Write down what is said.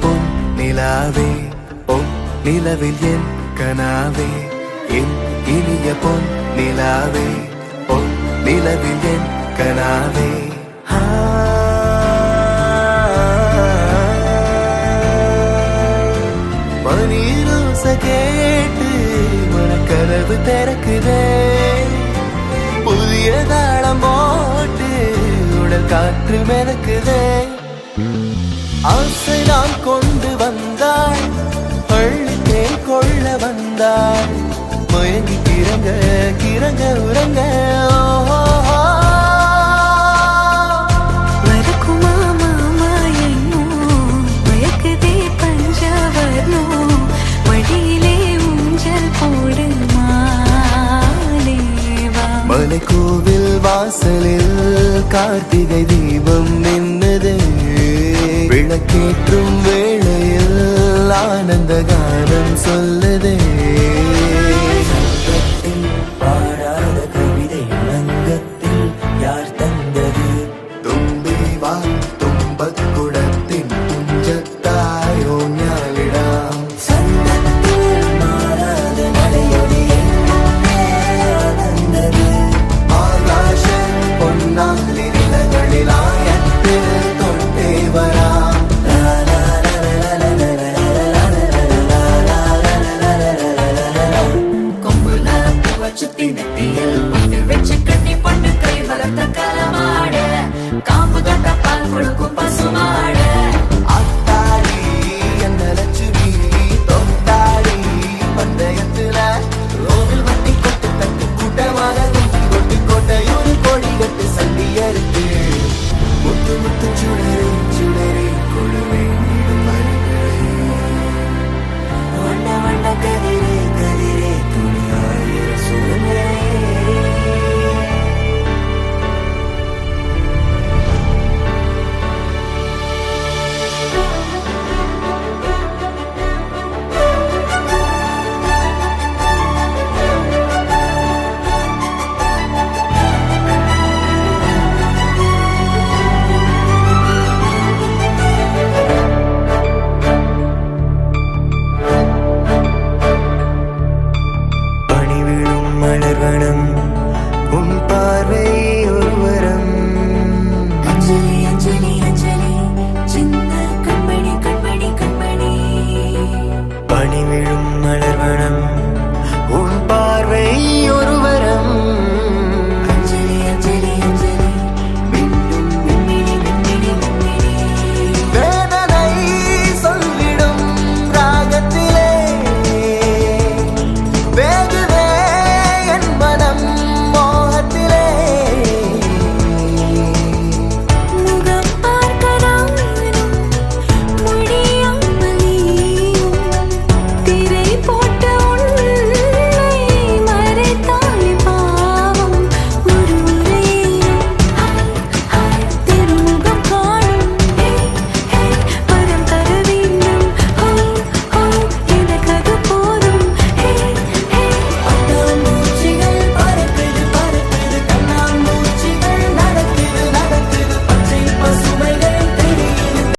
பொன் நிலாவே பொன் நிலவில் என் கனாவே என் இனிய பொன் நிலாவே பொன் நிலவில் என் கனாவே மணிரோச கேட்டு மனக்கதவு திறக்குதே புதிய தாளம் போட்டு உடல் காற்று மிதக்குதே ஆசை நான் கொண்டு வந்தாள் பள்ளித்தேன் கொள்ள வந்தாள் மயங்கி கிறங்க கிறங்க உறங்க கோவில் வாசலில் கார்த்திகை தீபம் நின்னது விளக்கேற்றும் வேளையில் ஆனந்த கானம் சொல்லுதே பாடாத கவிதை அங்கத்தில் யார் தந்தது தும்பி வா தும்பக்குடத்தின் குஞ்சத்தாயோ